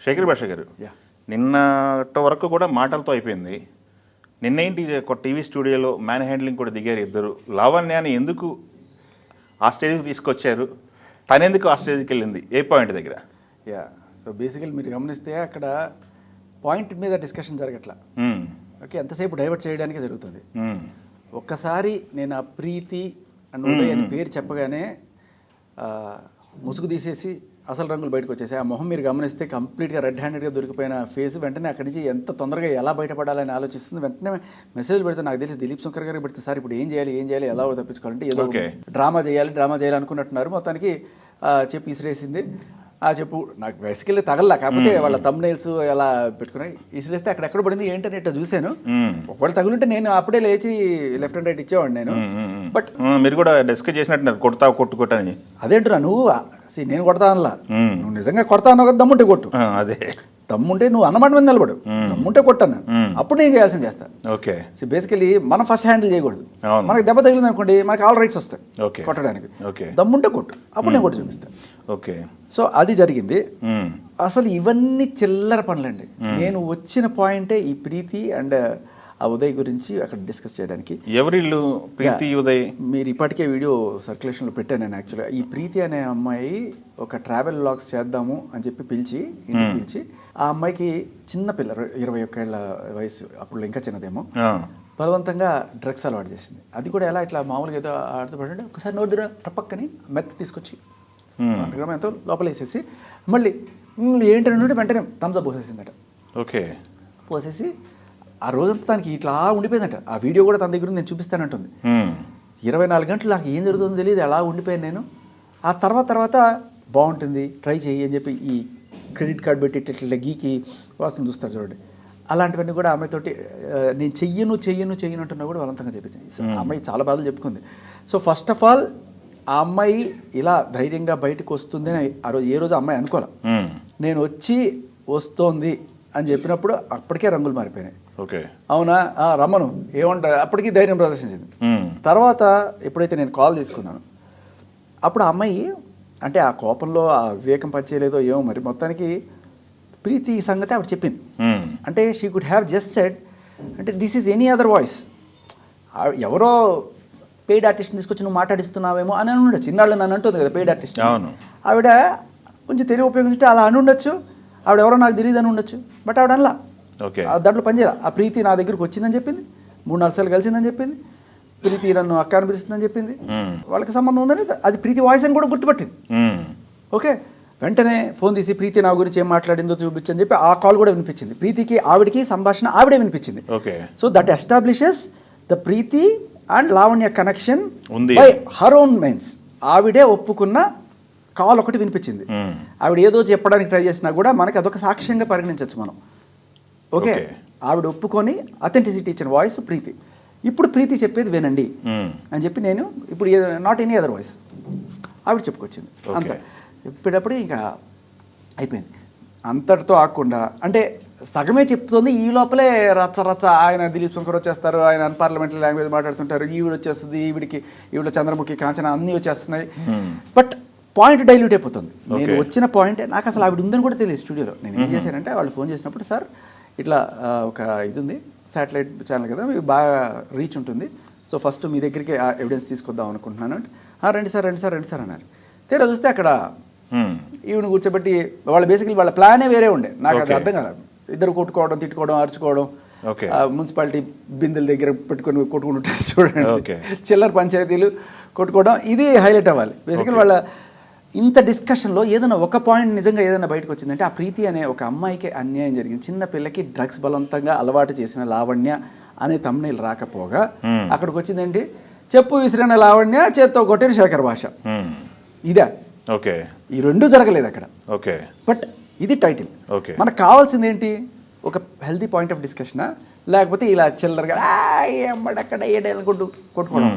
శేఖర్ భాష గారు, నిన్నటి వరకు కూడా మాటలతో అయిపోయింది. నిన్నేంటి ఒక టీవీ స్టూడియోలో మ్యాన్ హ్యాండ్లింగ్ కూడా దిగారు ఇద్దరు. లావణ్యాన్ని ఎందుకు ఆ స్టేజ్కి తీసుకొచ్చారు? తనెందుకు ఆ స్టేజ్కి వెళ్ళింది? ఏ పాయింట్ దగ్గర? సో బేసికల్ మీరు గమనిస్తే అక్కడ పాయింట్ మీద డిస్కషన్ జరగట్లా. ఓకే, ఎంతసేపు డైవర్ట్ చేయడానికి జరుగుతుంది. ఒక్కసారి నేను ఆ ప్రీతి అండ్ ఉదయ్ అని పేరు చెప్పగానే ముసుగు తీసేసి అసలు రంగులు బయటకు వచ్చేసాయి. ఆ మొహం మీరు గమనిస్తే కంప్లీట్గా రెడ్ హ్యాండెడ్గా దొరికిపోయిన ఫేస్ వెంటనే అక్కడి నుంచి ఎంత తొందరగా ఎలా బయటపడాలని ఆలోచిస్తుంది. వెంటనే మెసేజ్ పెడితే నాకు తెలిసి దిలీప్ శంకర్ గారికి పెడితే సార్ ఇప్పుడు ఏం చేయాలి ఎలా తప్పించుకోవాలంటే ఏదో డ్రామా చేయాలి అనుకున్నట్టున్నారు. మొత్తానికి చెప్పి ఇసిరేసింది. చెప్పు నాకు బేసికల్లీ తగల్లా, కాకపోతే వాళ్ళ థంబ్నెయిల్స్ ఎలా పెట్టుకున్నాయి ఇసిరేస్తే అక్కడెక్కడ పడింది ఏంటని ఇట్లా చూశాను. ఒకవేళ తగులుంటే నేను అప్పుడే లేచి లెఫ్ట్ అండ్ రైట్ ఇచ్చేవాడిని నేను. బట్ మీరు కూడా డిస్కస్ చేసినట్టున్నారు కొట్టుకోవటాన్ని. అదేంటున్నా నువ్వు నేను కొడతా అనలా, నువ్వు నిజంగా కొడతా అన్నావు కదా, దమ్ముంటే కొట్టు. అదే దమ్ముంటే నువ్వు అన్నమాట మీద నిలబడు, దమ్ముంటే కొట్టాను అప్పుడు నేను చేయాల్సింది చేస్తాను. ఓకే, బేసికలీ మనం ఫస్ట్ హ్యాండిల్ చేయకూడదు. మనకి దెబ్బ తగిలింది అనుకోండి, మనకి ఆల్ రైట్స్ వస్తాయి కొట్టడానికి. దమ్ముంటే కొట్టు, అప్పుడు నేను కొట్టి చూపిస్తాను. ఓకే, సో అది జరిగింది. అసలు ఇవన్నీ చిల్లర పనులండి. నేను వచ్చిన పాయింటే ఈ ప్రీతి అండ్ ఆ ఉదయ్ గురించి అక్కడ డిస్కస్ చేయడానికి. ఎవరిల్లు ప్రీతి ఉదయ్? మీరు ఇప్పటికే వీడియో సర్క్యులేషన్లో పెట్టాను నేను. యాక్చువల్గా ఈ ప్రీతి అనే అమ్మాయి ఒక ట్రావెల్ వ్లాగ్స్ చేద్దాము అని చెప్పి ఇంటికి పిలిచి, ఆ అమ్మాయికి చిన్న పిల్ల 21 ఏళ్ల వయసు, అప్పుడు ఇంకా చిన్నదేమో, బలవంతంగా డ్రగ్స్ అలవాటు చేసింది. అది కూడా ఎలా ఇట్లా మామూలుగా ఏదో ఆడుతూ ఒకసారి నోరు పక్కని మెత్త తీసుకొచ్చి ఎంతో లోపల వేసేసి మళ్ళీ ఏంటంటే వెంటనే థమ్స్అప్ పోసేసిందట. ఓకే, పోసేసి ఆ రోజంతా తనకి ఇట్లా ఉండిపోయిందట. ఆ వీడియో కూడా తన దగ్గర నేను చూపిస్తానంటుంది. 24 గంటలు నాకు ఏం జరుగుతుందో తెలియదు, అలా ఉండిపోయాను నేను. ఆ తర్వాత బాగుంటుంది ట్రై చేయి అని చెప్పి ఈ క్రెడిట్ కార్డ్ పెట్టి ఇట్లా గీకి వాసన చూస్తారు చూడండి, అలాంటివన్నీ కూడా ఆమెతోటి నేను చెయ్యను అంటున్నా కూడా బలవంతంగా చెప్పించింది. ఆ అమ్మాయి చాలా బాధలు చెప్పుకుంది. సో ఫస్ట్ ఆఫ్ ఆల్ ఆ అమ్మాయి ఇలా ధైర్యంగా బయటకు వస్తుంది అని ఏ రోజు అమ్మాయి అనుకోలే. నేను వస్తోంది అని చెప్పినప్పుడు అప్పటికే రంగులు మారిపోయినాయి. ఓకే, అవునా రమ్మను ఏమంట, అప్పటికి ధైర్యం ప్రదర్శించింది. తర్వాత ఎప్పుడైతే నేను కాల్ తీసుకున్నాను, అప్పుడు ఆ అమ్మాయి అంటే ఆ కోపంలో ఆ వివేకం పనిచేయలేదో ఏమో మరి, మొత్తానికి ప్రీతి సంగతి ఆవిడ చెప్పింది. అంటే she could have just said అంటే this is any other voice, ఎవరో పెయిడ్ ఆర్టిస్ట్ని తీసుకొచ్చి నువ్వు మాట్లాడిస్తున్నావేమో అని అని ఉండొచ్చు. ఇన్నాళ్ళు నన్ను అంటుంది కదా పెయిడ్ ఆర్టిస్ట్. ఆవిడ కొంచెం తెలివి ఉపయోగించుంటే అలా అని ఉండొచ్చు. ఆవిడ ఎవరో నాకు తెలియదు అని ఉండొచ్చు. బట్ ఆవిడ అనలా, దాంట్లో పనిచేయాలి. ఆ ప్రీతి నా దగ్గరికి వచ్చిందని చెప్పింది, 3-4 సార్లు కలిసిందని చెప్పింది, ప్రీతి నన్ను అక్క అని పిలుస్తుందని చెప్పింది, వాళ్ళకి సంబంధం ఉందని అది ప్రీతి వాయిస్ అని కూడా గుర్తుపట్టింది. ఓకే, వెంటనే ఫోన్ తీసి ప్రీతి నా గురించి ఏం మాట్లాడిందో చూపించని చెప్పి ఆ కాల్ కూడా వినిపించింది. ప్రీతికి ఆవిడకి సంభాషణ ఆవిడే వినిపించింది. So that establishes the Priti and Lavanya connection by her own means. ఆవిడే ఒప్పుకున్న కాల్ ఒకటి వినిపించింది. ఆవిడ ఏదో చెప్పడానికి ట్రై చేసినా కూడా మనకి అదొక సాక్ష్యంగా పరిగణించవచ్చు మనం. ఓకే, ఆవిడ ఒప్పుకొని అథెంటిసిటీ ఇచ్చిన వాయిస్ ప్రీతి. ఇప్పుడు ప్రీతి చెప్పేది వినండి అని చెప్పి నేను ఇప్పుడు నాట్ ఎనీ అదర్ వాయిస్ ఆవిడ చెప్పుకొచ్చింది. అంత ఇప్పుడప్పుడు ఇంకా అయిపోయింది. అంతటితో ఆగకుండా అంటే సగమే చెప్తుంది, ఈ లోపలే రచ్చ ఆయన దిలీప్ శంకర్ వచ్చేస్తారు, ఆయన అన్పార్లమెంటరీ లాంగ్వేజ్ మాట్లాడుతుంటారు, ఈవిడ వచ్చేస్తుంది, ఈవిడ చంద్రముఖి కాంచన అన్నీ వచ్చేస్తున్నాయి. బట్ పాయింట్ డైల్యూట్ అయిపోతుంది. నేను వచ్చిన పాయింట్ నాకు అసలు ఆవిడ ఉందని కూడా తెలియదు స్టూడియోలో. నేను ఏం చేశానంటే వాళ్ళు ఫోన్ చేసినప్పుడు, సార్ ఇట్లా ఒక ఇది ఉంది శాటిలైట్ ఛానల్ కదా, మీకు బాగా రీచ్ ఉంటుంది, సో ఫస్ట్ మీ దగ్గరికి ఎవిడెన్స్ తీసుకొద్దాం అనుకుంటున్నాను అంటే, రండి సార్ అన్నారు. తేడా చూస్తే అక్కడ ఈవిని కూర్చోబెట్టి వాళ్ళ బేసికలీ వాళ్ళ ప్లానే వేరే ఉండే. నాకు అది అర్థం కాదు. ఇద్దరు కొట్టుకోవడం, తిట్టుకోవడం, అరుచుకోవడం, మున్సిపాలిటీ బిందెల దగ్గర పెట్టుకొని కొట్టుకుంటుంటారు చూడండి, చిల్లర పంచాయతీలు కొట్టుకోవడం, ఇది హైలైట్ అవ్వాలి. బేసికలీ వాళ్ళ ఇంత డిస్కషన్లో ఏదైనా ఒక పాయింట్ నిజంగా ఏదైనా బయటకు వచ్చిందంటే, ఆ ప్రీతి అనే ఒక అమ్మాయికి అన్యాయం జరిగింది. చిన్న పిల్లకి డ్రగ్స్ బలవంతంగా అలవాటు చేసిన లావణ్య అనే తమ్ముళ్ళు రాకపోగా అక్కడికి వచ్చిందండి చెప్పు విసిరిన లావణ్య, చేత్తో కొట్టిన శేఖర్ భాష. ఇదే ఓకే, ఈ రెండు జరగలేదు అక్కడ. ఓకే, బట్ ఇది టైటిల్. ఓకే, మనకు కావాల్సింది ఏంటి? ఒక హెల్తీ పాయింట్ ఆఫ్ డిస్కషనా, లేకపోతే ఇలా చిల్లరగా అక్కడ కొట్టుకోవడం.